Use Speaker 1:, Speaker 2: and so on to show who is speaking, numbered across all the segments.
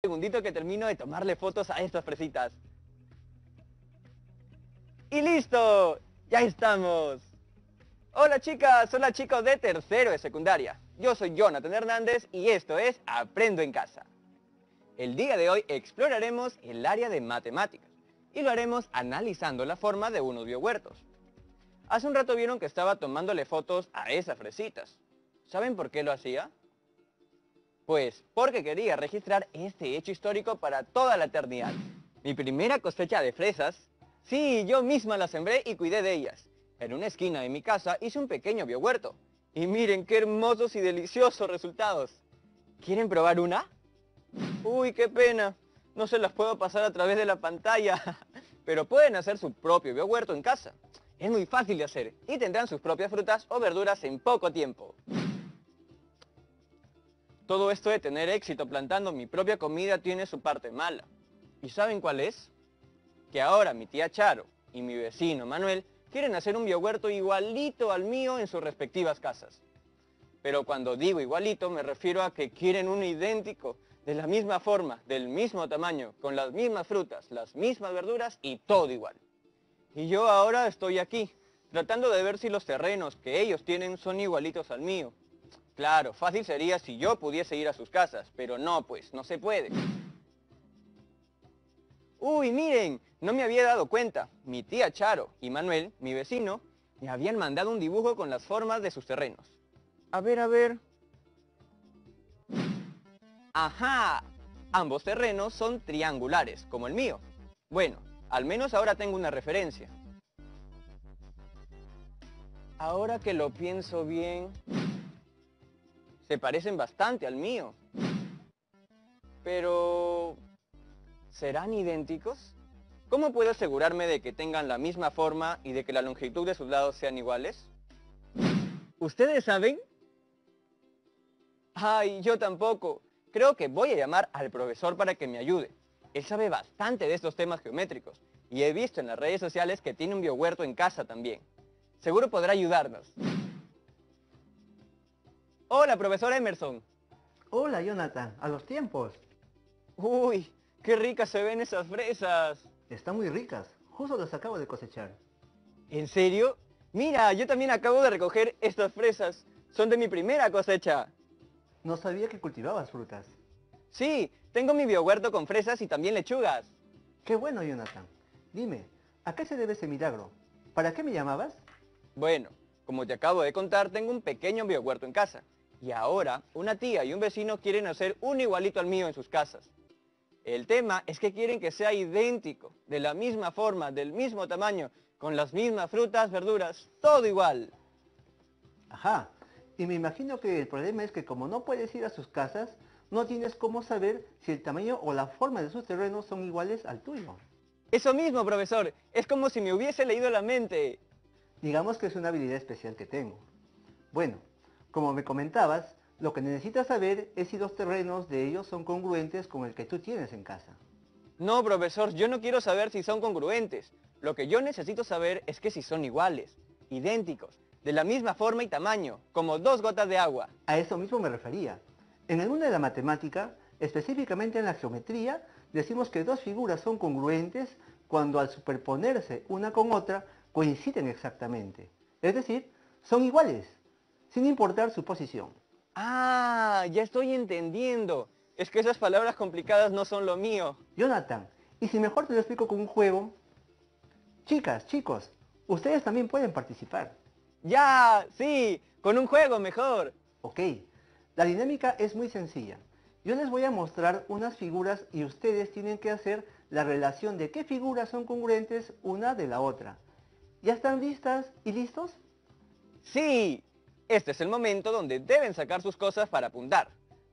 Speaker 1: Segundito que termino de tomarle fotos a estas fresitas. ¡Y listo! ¡Ya estamos! Hola chicas, hola chicos de tercero de secundaria. Yo soy Jonathan Hernández y esto es Aprendo en Casa. El día de hoy exploraremos el área de matemáticas y lo haremos analizando la forma de unos biohuertos. Hace un rato vieron que estaba tomándole fotos a esas fresitas. ¿Saben por qué lo hacía? Pues porque quería registrar este hecho histórico para toda la eternidad. Mi primera cosecha de fresas, sí, yo misma las sembré y cuidé de ellas. En una esquina de mi casa hice un pequeño biohuerto. Y miren qué hermosos y deliciosos resultados. ¿Quieren probar una? Uy, qué pena. No se las puedo pasar a través de la pantalla. Pero pueden hacer su propio biohuerto en casa. Es muy fácil de hacer y tendrán sus propias frutas o verduras en poco tiempo. Todo esto de tener éxito plantando mi propia comida tiene su parte mala. ¿Y saben cuál es? Que ahora mi tía Charo y mi vecino Manuel quieren hacer un biohuerto igualito al mío en sus respectivas casas. Pero cuando digo igualito me refiero a que quieren uno idéntico, de la misma forma, del mismo tamaño, con las mismas frutas, las mismas verduras y todo igual. Y yo ahora estoy aquí, tratando de ver si los terrenos que ellos tienen son igualitos al mío. Claro, fácil sería si yo pudiese ir a sus casas, pero no pues, no se puede. Uy, miren, no me había dado cuenta. Mi tía Charo y Manuel, mi vecino, me habían mandado un dibujo con las formas de sus terrenos. A ver, a ver. ¡Ajá! Ambos terrenos son triangulares, como el mío. Bueno, al menos ahora tengo una referencia. Ahora que lo pienso bien, se parecen bastante al mío. Pero ¿serán idénticos? ¿Cómo puedo asegurarme de que tengan la misma forma y de que la longitud de sus lados sean iguales? ¿Ustedes saben? Ay, yo tampoco. Creo que voy a llamar al profesor para que me ayude. Él sabe bastante de estos temas geométricos y he visto en las redes sociales que tiene un biohuerto en casa también. Seguro podrá ayudarnos. Hola, profesor Emerson.
Speaker 2: Hola Jonathan, a los tiempos.
Speaker 1: Uy, qué ricas se ven esas fresas.
Speaker 2: Están muy ricas, justo las acabo de cosechar.
Speaker 1: ¿En serio? Mira, yo también acabo de recoger estas fresas. Son de mi primera cosecha.
Speaker 2: No sabía que cultivabas frutas.
Speaker 1: Sí, tengo mi biohuerto con fresas y también lechugas.
Speaker 2: Qué bueno Jonathan. Dime, ¿a qué se debe ese milagro? ¿Para qué me llamabas?
Speaker 1: Bueno, como te acabo de contar, tengo un pequeño biohuerto en casa. Y ahora, una tía y un vecino quieren hacer un igualito al mío en sus casas. El tema es que quieren que sea idéntico, de la misma forma, del mismo tamaño, con las mismas frutas, verduras, todo igual.
Speaker 2: Ajá, y me imagino que el problema es que como no puedes ir a sus casas, no tienes cómo saber si el tamaño o la forma de sus terrenos son iguales al tuyo.
Speaker 1: Eso mismo, profesor, es como si me hubiese leído la mente.
Speaker 2: Digamos que es una habilidad especial que tengo. Bueno, como me comentabas, lo que necesitas saber es si los terrenos de ellos son congruentes con el que tú tienes en casa.
Speaker 1: No, profesor, yo no quiero saber si son congruentes. Lo que yo necesito saber es que si son iguales, idénticos, de la misma forma y tamaño, como dos gotas de agua.
Speaker 2: A eso mismo me refería. En el mundo de la matemática, específicamente en la geometría, decimos que dos figuras son congruentes cuando al superponerse una con otra coinciden exactamente. Es decir, son iguales, sin importar su posición.
Speaker 1: Ah, ya estoy entendiendo. Es que esas palabras complicadas no son lo mío.
Speaker 2: Jonathan, y si mejor te lo explico con un juego, chicas, chicos, ustedes también pueden participar.
Speaker 1: Ya, sí, con un juego mejor.
Speaker 2: Ok, la dinámica es muy sencilla. Yo les voy a mostrar unas figuras y ustedes tienen que hacer la relación de qué figuras son congruentes una de la otra. ¿Ya están listas y listos?
Speaker 1: Sí, este es el momento donde deben sacar sus cosas para apuntar.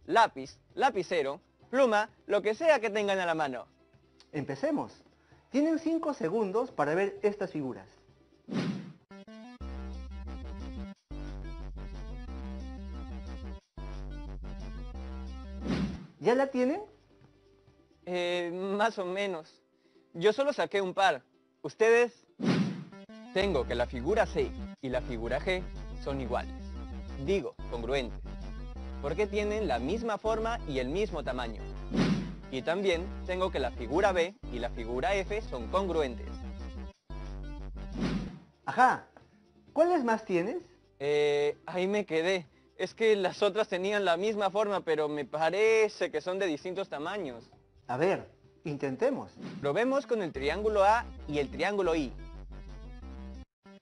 Speaker 1: Lápiz, lapicero, pluma, lo que sea que tengan a la mano.
Speaker 2: Empecemos. Tienen 5 segundos para ver estas figuras. ¿Ya la tienen?
Speaker 1: Más o menos. Yo solo saqué un par. ¿Ustedes? Tengo que la figura C y la figura G son iguales. Digo, congruentes. Porque tienen la misma forma y el mismo tamaño. Y también tengo que la figura B y la figura F son congruentes.
Speaker 2: Ajá. ¿Cuáles más tienes?
Speaker 1: Ahí me quedé. Es que las otras tenían la misma forma, pero me parece que son de distintos tamaños.
Speaker 2: A ver, intentemos.
Speaker 1: Probemos con el triángulo A y el triángulo I.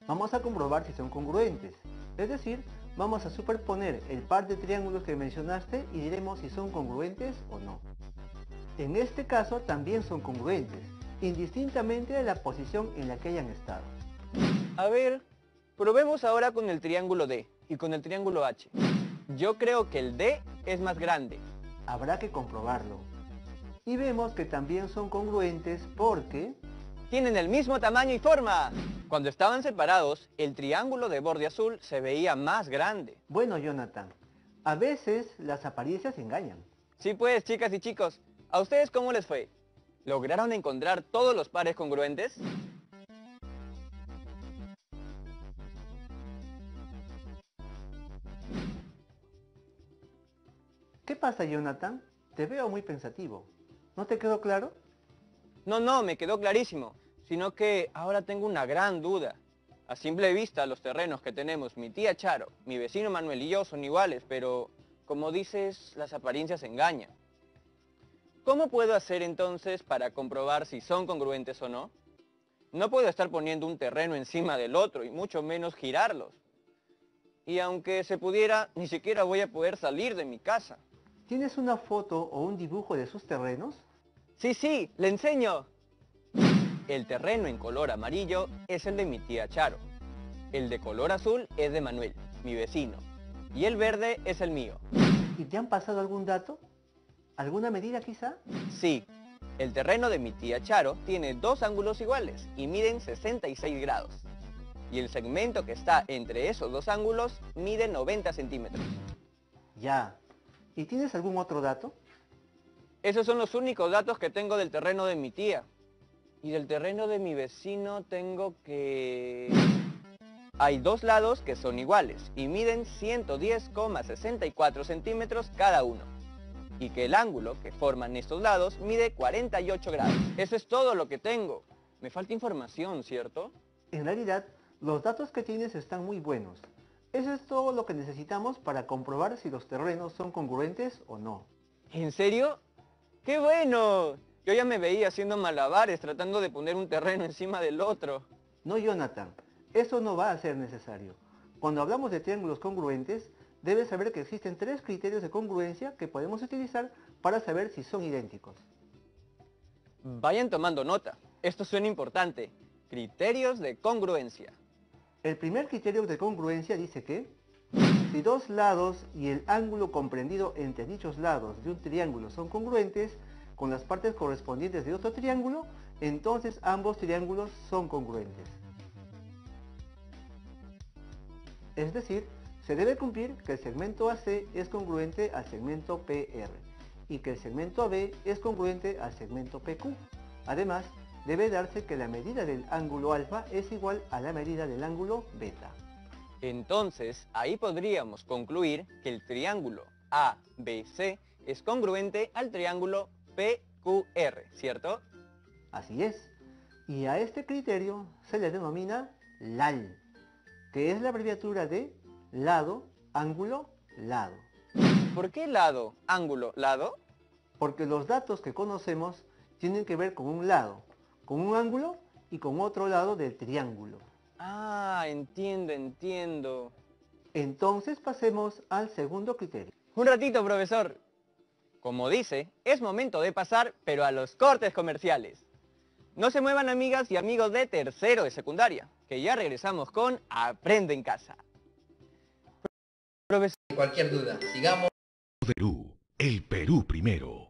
Speaker 2: Vamos a comprobar si son congruentes. Es decir, vamos a superponer el par de triángulos que mencionaste y diremos si son congruentes o no. En este caso también son congruentes, indistintamente de la posición en la que hayan estado.
Speaker 1: A ver, probemos ahora con el triángulo D y con el triángulo H. Yo creo que el D es más grande.
Speaker 2: Habrá que comprobarlo. Y vemos que también son congruentes porque...
Speaker 1: ¡tienen el mismo tamaño y forma! Cuando estaban separados, el triángulo de borde azul se veía más grande.
Speaker 2: Bueno, Jonathan, a veces las apariencias engañan.
Speaker 1: Sí pues, chicas y chicos, ¿a ustedes cómo les fue? ¿Lograron encontrar todos los pares congruentes?
Speaker 2: ¿Qué pasa, Jonathan? Te veo muy pensativo. ¿No te quedó claro?
Speaker 1: No, me quedó clarísimo, sino que ahora tengo una gran duda. A simple vista, los terrenos que tenemos mi tía Charo, mi vecino Manuel y yo son iguales, pero, como dices, las apariencias engañan. ¿Cómo puedo hacer entonces para comprobar si son congruentes o no? No puedo estar poniendo un terreno encima del otro y mucho menos girarlos. Y aunque se pudiera, ni siquiera voy a poder salir de mi casa.
Speaker 2: ¿Tienes una foto o un dibujo de sus terrenos?
Speaker 1: Sí, le enseño. El terreno en color amarillo es el de mi tía Charo. El de color azul es de Manuel, mi vecino. Y el verde es el mío.
Speaker 2: ¿Y te han pasado algún dato? ¿Alguna medida quizá?
Speaker 1: Sí, el terreno de mi tía Charo tiene dos ángulos iguales y miden 66 grados. Y el segmento que está entre esos dos ángulos mide 90 centímetros.
Speaker 2: Ya. ¿Y tienes algún otro dato?
Speaker 1: Esos son los únicos datos que tengo del terreno de mi tía. Y del terreno de mi vecino tengo que... hay dos lados que son iguales y miden 110,64 centímetros cada uno. Y que el ángulo que forman estos lados mide 48 grados. Eso es todo lo que tengo. Me falta información, ¿cierto?
Speaker 2: En realidad, los datos que tienes están muy buenos. Eso es todo lo que necesitamos para comprobar si los terrenos son congruentes o no.
Speaker 1: ¿En serio? ¡Qué bueno! Yo ya me veía haciendo malabares tratando de poner un terreno encima del otro.
Speaker 2: No, Jonathan, eso no va a ser necesario. Cuando hablamos de triángulos congruentes, debes saber que existen tres criterios de congruencia que podemos utilizar para saber si son idénticos.
Speaker 1: Vayan tomando nota. Esto suena importante. Criterios de congruencia.
Speaker 2: El primer criterio de congruencia dice que si dos lados y el ángulo comprendido entre dichos lados de un triángulo son congruentes con las partes correspondientes de otro triángulo, entonces ambos triángulos son congruentes. Es decir, se debe cumplir que el segmento AC es congruente al segmento PR y que el segmento AB es congruente al segmento PQ. Además, debe darse que la medida del ángulo alfa es igual a la medida del ángulo beta.
Speaker 1: Entonces, ahí podríamos concluir que el triángulo ABC es congruente al triángulo PQR, ¿cierto?
Speaker 2: Así es. Y a este criterio se le denomina LAL, que es la abreviatura de lado, ángulo, lado.
Speaker 1: ¿Por qué lado, ángulo, lado?
Speaker 2: Porque los datos que conocemos tienen que ver con un lado, con un ángulo y con otro lado del triángulo.
Speaker 1: Ah, entiendo.
Speaker 2: Entonces pasemos al segundo criterio.
Speaker 1: Un ratito, profesor. Como dice, es momento de pasar, pero a los cortes comerciales. No se muevan, amigas y amigos de tercero de secundaria, que ya regresamos con Aprendo en Casa. Profesor.
Speaker 3: Cualquier duda, sigamos.
Speaker 4: Perú, el Perú primero.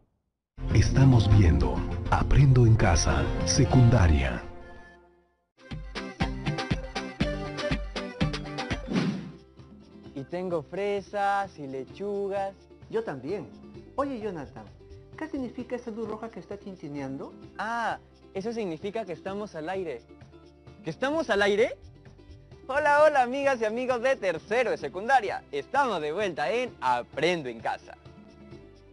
Speaker 4: Estamos viendo Aprendo en Casa, secundaria.
Speaker 1: Y tengo fresas y lechugas.
Speaker 2: Yo también. Oye, Jonathan, ¿qué significa esa luz roja que está tintineando?
Speaker 1: Ah, eso significa que estamos al aire. ¿Que estamos al aire? Hola, amigas y amigos de tercero de secundaria. Estamos de vuelta en Aprendo en Casa.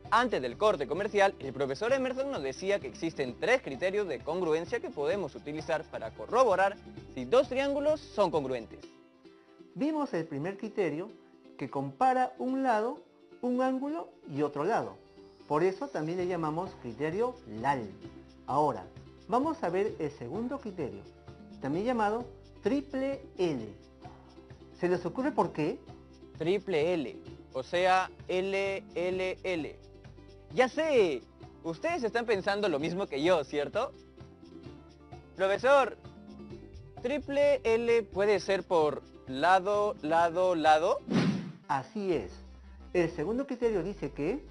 Speaker 1: Antes del corte comercial, el profesor Emerson nos decía que existen 3 criterios de congruencia que podemos utilizar para corroborar si dos triángulos son congruentes.
Speaker 2: Vimos el primer criterio que compara un lado, un ángulo y otro lado. Por eso también le llamamos criterio LAL. Ahora, vamos a ver el segundo criterio, también llamado triple L. ¿Se les ocurre por qué?
Speaker 1: Triple L, o sea, LLL. ¡Ya sé! Ustedes están pensando lo mismo que yo, ¿cierto? Profesor, ¿triple L puede ser por lado, lado, lado?
Speaker 2: Así es. El segundo criterio dice que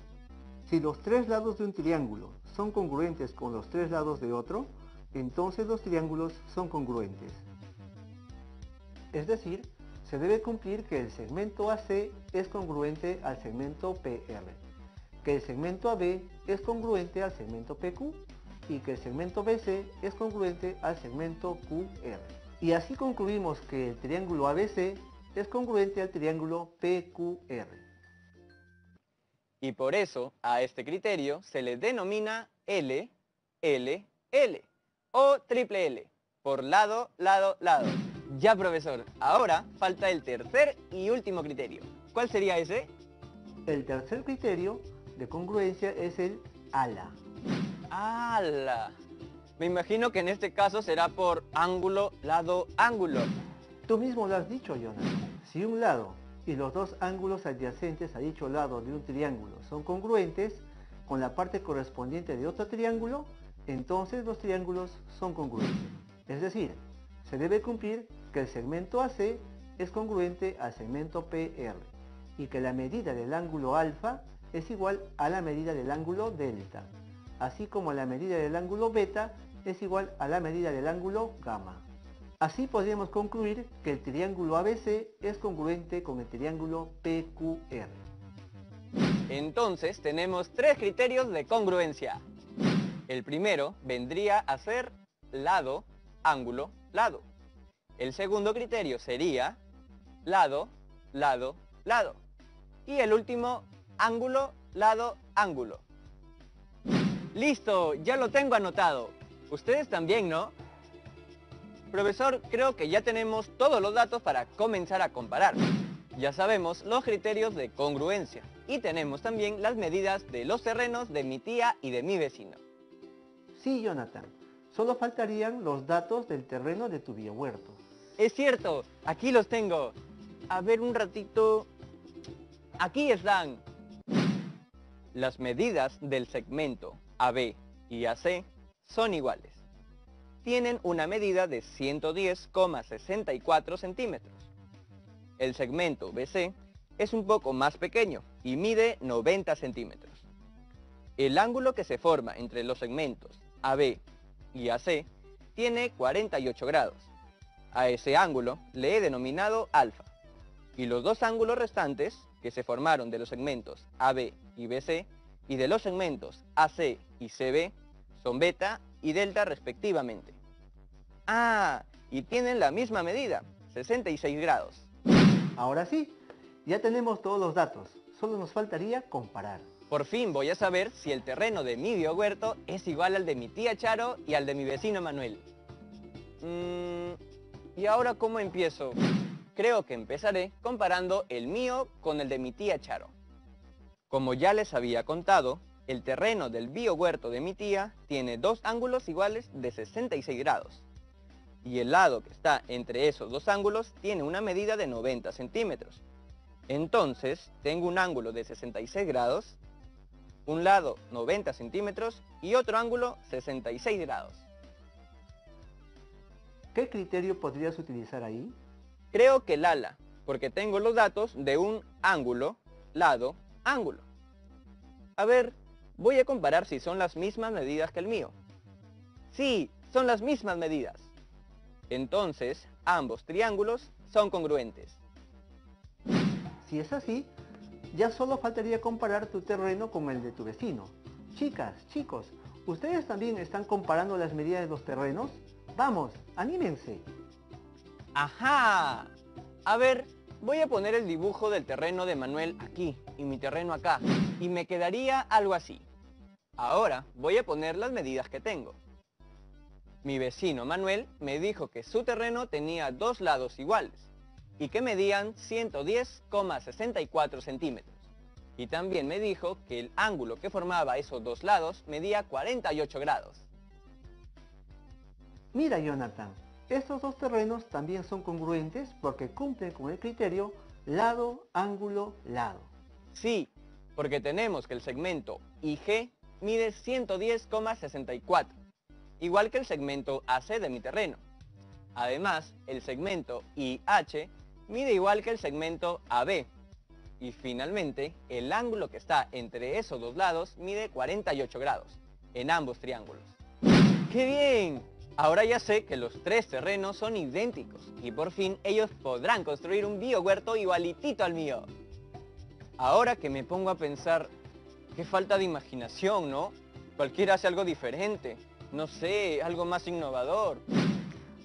Speaker 2: si los 3 lados de un triángulo son congruentes con los 3 lados de otro, entonces los triángulos son congruentes. Es decir, se debe cumplir que el segmento AC es congruente al segmento PR, que el segmento AB es congruente al segmento PQ y que el segmento BC es congruente al segmento QR. Y así concluimos que el triángulo ABC es congruente al triángulo PQR.
Speaker 1: Y por eso a este criterio se le denomina L, L, L o triple L, por lado, lado, lado. Ya, profesor, ahora falta el tercer y último criterio. ¿Cuál sería ese?
Speaker 2: El tercer criterio de congruencia es el ALA.
Speaker 1: ¡Hala! Me imagino que en este caso será por ángulo, lado, ángulo.
Speaker 2: Tú mismo lo has dicho, Jonathan. Si un lado y los dos ángulos adyacentes a dicho lado de un triángulo son congruentes con la parte correspondiente de otro triángulo, entonces los triángulos son congruentes. Es decir, se debe cumplir que el segmento AC es congruente al segmento PR y que la medida del ángulo alfa es igual a la medida del ángulo delta, así como la medida del ángulo beta es igual a la medida del ángulo gamma. Así podríamos concluir que el triángulo ABC es congruente con el triángulo PQR.
Speaker 1: Entonces tenemos 3 criterios de congruencia. El primero vendría a ser lado, ángulo, lado. El segundo criterio sería lado, lado, lado. Y el último, ángulo, lado, ángulo. ¡Listo! Ya lo tengo anotado. Ustedes también, ¿no? Profesor, creo que ya tenemos todos los datos para comenzar a comparar. Ya sabemos los criterios de congruencia y tenemos también las medidas de los terrenos de mi tía y de mi vecino.
Speaker 2: Sí, Jonathan, solo faltarían los datos del terreno de tu biohuerto.
Speaker 1: Es cierto, aquí los tengo. A ver un ratito. Aquí están. Las medidas del segmento AB y AC son iguales. Tienen una medida de 110,64 centímetros. El segmento BC es un poco más pequeño y mide 90 centímetros. El ángulo que se forma entre los segmentos AB y AC tiene 48 grados. A ese ángulo le he denominado alfa. Y los dos ángulos restantes, que se formaron de los segmentos AB y BC, y de los segmentos AC y CB, son beta y delta respectivamente. ¡Ah! Y tienen la misma medida, 66 grados.
Speaker 2: Ahora sí, ya tenemos todos los datos, solo nos faltaría comparar.
Speaker 1: Por fin voy a saber si el terreno de mi biohuerto es igual al de mi tía Charo y al de mi vecino Manuel. ¿Y ahora cómo empiezo? Creo que empezaré comparando el mío con el de mi tía Charo. Como ya les había contado, el terreno del biohuerto de mi tía tiene dos ángulos iguales de 66 grados. Y el lado que está entre esos dos ángulos tiene una medida de 90 centímetros. Entonces, tengo un ángulo de 66 grados, un lado 90 centímetros y otro ángulo 66 grados.
Speaker 2: ¿Qué criterio podrías utilizar ahí?
Speaker 1: Creo que el ala, porque tengo los datos de un ángulo, lado, ángulo. A ver, voy a comparar si son las mismas medidas que el mío. Sí, son las mismas medidas. Entonces, ambos triángulos son congruentes.
Speaker 2: Si es así, ya solo faltaría comparar tu terreno con el de tu vecino. Chicas, chicos, ¿ustedes también están comparando las medidas de los terrenos? Vamos, anímense.
Speaker 1: ¡Ajá! A ver, voy a poner el dibujo del terreno de Manuel aquí y mi terreno acá, y me quedaría algo así. Ahora voy a poner las medidas que tengo. Mi vecino Manuel me dijo que su terreno tenía dos lados iguales y que medían 110,64 centímetros. Y también me dijo que el ángulo que formaba esos dos lados medía 48 grados.
Speaker 2: Mira, Jonathan, estos dos terrenos también son congruentes porque cumplen con el criterio lado, ángulo, lado.
Speaker 1: Sí, porque tenemos que el segmento IG mide 110,64, igual que el segmento AC de mi terreno. Además, el segmento IH mide igual que el segmento AB. Y finalmente, el ángulo que está entre esos dos lados mide 48 grados, en ambos triángulos. ¡Qué bien! Ahora ya sé que los tres terrenos son idénticos y por fin ellos podrán construir un biohuerto igualitito al mío. Ahora que me pongo a pensar, qué falta de imaginación, ¿no? Cualquiera hace algo diferente, no sé, algo más innovador.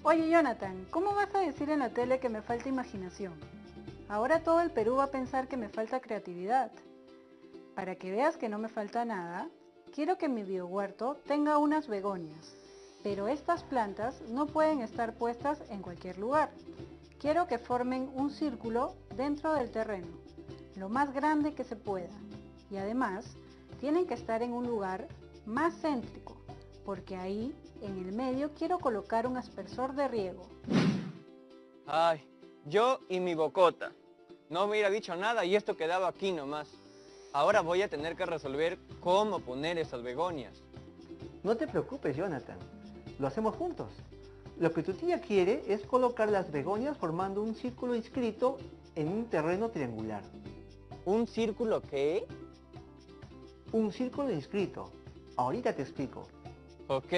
Speaker 3: Oye, Jonathan, ¿cómo vas a decir en la tele que me falta imaginación? Ahora todo el Perú va a pensar que me falta creatividad. Para que veas que no me falta nada, quiero que mi biohuerto tenga unas begonias. Pero estas plantas no pueden estar puestas en cualquier lugar. Quiero que formen un círculo dentro del terreno, lo más grande que se pueda. Y además, tienen que estar en un lugar más céntrico, porque ahí, en el medio, quiero colocar un aspersor de riego.
Speaker 1: Ay, yo y mi bocota. No hubiera dicho nada y esto quedaba aquí nomás. Ahora voy a tener que resolver cómo poner esas begonias.
Speaker 2: No te preocupes, Jonathan. Lo hacemos juntos. Lo que tu tía quiere es colocar las begonias formando un círculo inscrito en un terreno triangular.
Speaker 1: ¿Un círculo qué?
Speaker 2: Un círculo inscrito. Ahorita te explico.
Speaker 1: Ok,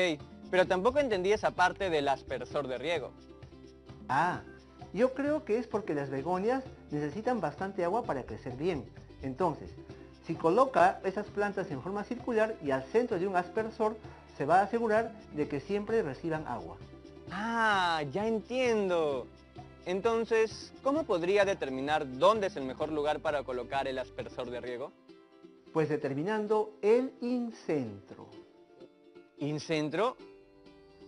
Speaker 1: pero tampoco entendí esa parte del aspersor de riego.
Speaker 2: Ah, yo creo que es porque las begonias necesitan bastante agua para crecer bien. Entonces, si coloca esas plantas en forma circular y al centro de un aspersor, se va a asegurar de que siempre reciban agua.
Speaker 1: Ah, ya entiendo. Entonces, ¿cómo podría determinar dónde es el mejor lugar para colocar el aspersor de riego?
Speaker 2: Pues determinando el incentro.
Speaker 1: ¿Incentro?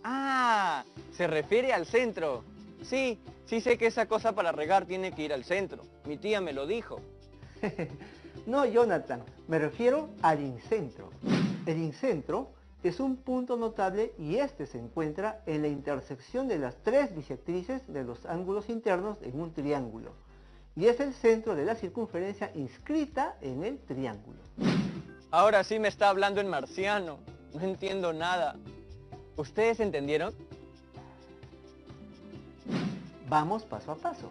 Speaker 1: Ah, se refiere al centro. Sí, sí sé que esa cosa para regar tiene que ir al centro. Mi tía me lo dijo.
Speaker 2: No, Jonathan, me refiero al incentro. El incentro es un punto notable y este se encuentra en la intersección de las tres bisectrices de los ángulos internos en un triángulo. Y es el centro de la circunferencia inscrita en el triángulo.
Speaker 1: Ahora sí me está hablando en marciano. No entiendo nada. ¿Ustedes entendieron?
Speaker 2: Vamos paso a paso.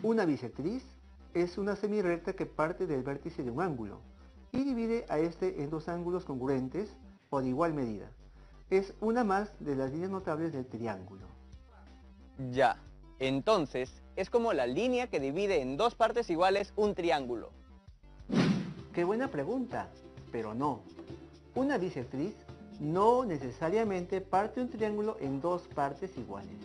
Speaker 2: Una bisectriz es una semirrecta que parte del vértice de un ángulo y divide a este en dos ángulos congruentes o de igual medida. Es una más de las líneas notables del triángulo.
Speaker 1: Ya. Entonces, es como la línea que divide en dos partes iguales un triángulo.
Speaker 2: ¡Qué buena pregunta! Pero no. Una bisectriz no necesariamente parte un triángulo en dos partes iguales.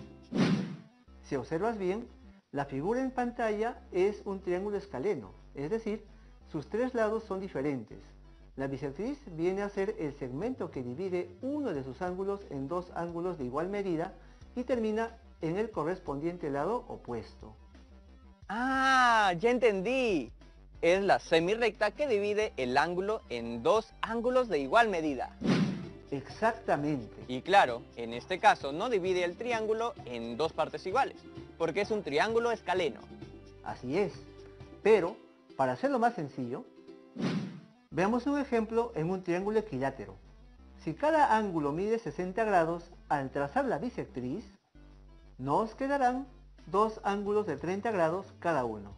Speaker 2: Si observas bien, la figura en pantalla es un triángulo escaleno, es decir, sus tres lados son diferentes. La bisectriz viene a ser el segmento que divide uno de sus ángulos en dos ángulos de igual medida y termina en el correspondiente lado opuesto.
Speaker 1: ¡Ah! ¡Ya entendí! Es la semirrecta que divide el ángulo en dos ángulos de igual medida.
Speaker 2: Exactamente.
Speaker 1: Y claro, en este caso no divide el triángulo en dos partes iguales, porque es un triángulo escaleno.
Speaker 2: Así es. Pero, para hacerlo más sencillo, veamos un ejemplo en un triángulo equilátero. Si cada ángulo mide 60 grados, al trazar la bisectriz, nos quedarán dos ángulos de 30 grados cada uno.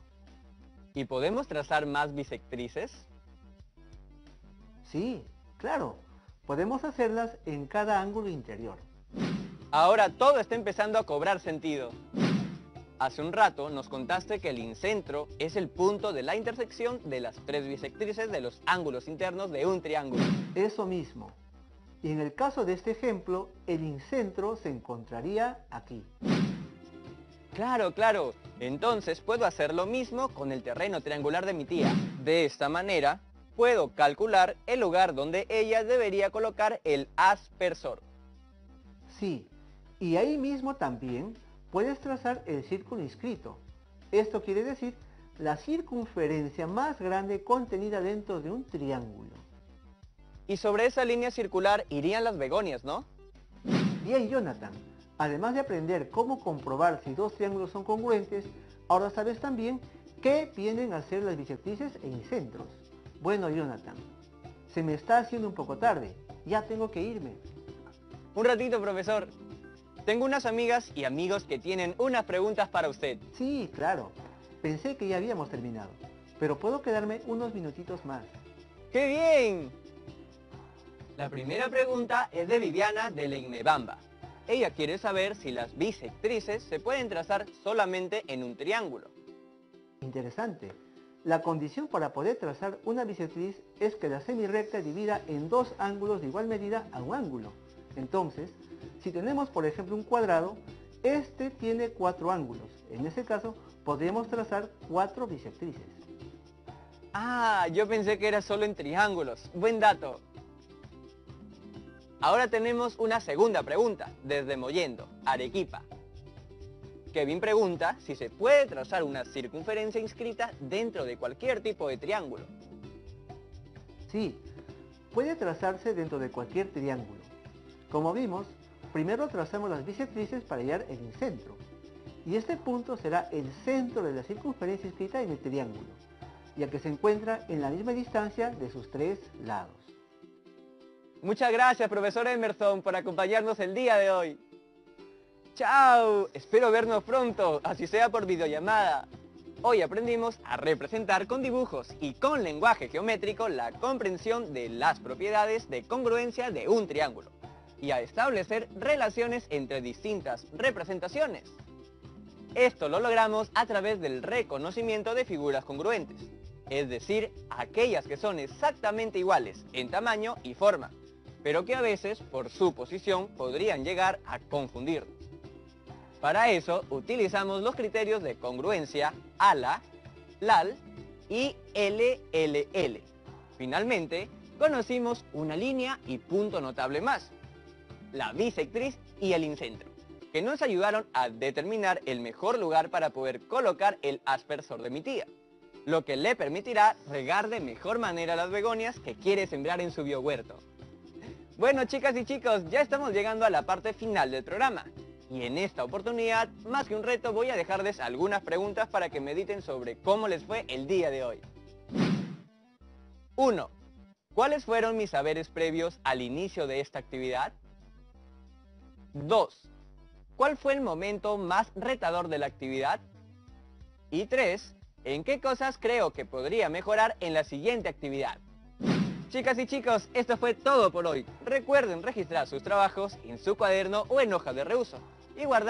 Speaker 1: ¿Y podemos trazar más bisectrices?
Speaker 2: Sí, claro. Podemos hacerlas en cada ángulo interior.
Speaker 1: Ahora todo está empezando a cobrar sentido. Hace un rato nos contaste que el incentro es el punto de la intersección de las tres bisectrices de los ángulos internos de un triángulo.
Speaker 2: Eso mismo. Y en el caso de este ejemplo, el incentro se encontraría aquí.
Speaker 1: Claro, claro. Entonces puedo hacer lo mismo con el terreno triangular de mi tía. De esta manera, puedo calcular el lugar donde ella debería colocar el aspersor.
Speaker 2: Sí, y ahí mismo también puedes trazar el círculo inscrito. Esto quiere decir la circunferencia más grande contenida dentro de un triángulo.
Speaker 1: Y sobre esa línea circular irían las begonias, ¿no?
Speaker 2: Bien, Jonathan, además de aprender cómo comprobar si dos triángulos son congruentes, ahora sabes también qué vienen a ser las bisectrices e incentros. Bueno, Jonathan, se me está haciendo un poco tarde, ya tengo que irme.
Speaker 1: Un ratito, profesor. Tengo unas amigas y amigos que tienen unas preguntas para usted.
Speaker 2: Sí, claro, pensé que ya habíamos terminado, pero puedo quedarme unos minutitos más.
Speaker 1: ¡Qué bien! La primera pregunta es de Viviana de Leignebamba. Ella quiere saber si las bisectrices se pueden trazar solamente en un triángulo.
Speaker 2: Interesante. La condición para poder trazar una bisectriz es que la semirrecta divida en dos ángulos de igual medida a un ángulo. Entonces, si tenemos por ejemplo un cuadrado, este tiene 4 ángulos. En ese caso, podemos trazar 4 bisectrices.
Speaker 1: Ah, yo pensé que era solo en triángulos. Buen dato. Ahora tenemos una segunda pregunta, desde Mollendo, Arequipa. Kevin pregunta si se puede trazar una circunferencia inscrita dentro de cualquier tipo de triángulo.
Speaker 2: Sí, puede trazarse dentro de cualquier triángulo. Como vimos, primero trazamos las bisectrices para hallar el incentro. Y este punto será el centro de la circunferencia inscrita en el triángulo, ya que se encuentra en la misma distancia de sus 3 lados.
Speaker 1: Muchas gracias, profesor Emerson, por acompañarnos el día de hoy. ¡Chao! Espero vernos pronto, así sea por videollamada. Hoy aprendimos a representar con dibujos y con lenguaje geométrico la comprensión de las propiedades de congruencia de un triángulo y a establecer relaciones entre distintas representaciones. Esto lo logramos a través del reconocimiento de figuras congruentes, es decir, aquellas que son exactamente iguales en tamaño y forma, pero que a veces, por su posición, podrían llegar a confundirnos. Para eso, utilizamos los criterios de congruencia ALA, LAL y LLL. Finalmente, conocimos una línea y punto notable más, la bisectriz y el incentro, que nos ayudaron a determinar el mejor lugar para poder colocar el aspersor de mi tía, lo que le permitirá regar de mejor manera las begonias que quiere sembrar en su biohuerto. Bueno, chicas y chicos, ya estamos llegando a la parte final del programa. Y en esta oportunidad, más que un reto, voy a dejarles algunas preguntas para que mediten sobre cómo les fue el día de hoy. 1. ¿Cuáles fueron mis saberes previos al inicio de esta actividad? 2. ¿Cuál fue el momento más retador de la actividad? Y 3. ¿En qué cosas creo que podría mejorar en la siguiente actividad? Chicas y chicos, esto fue todo por hoy. Recuerden registrar sus trabajos en su cuaderno o en hoja de reuso y guardar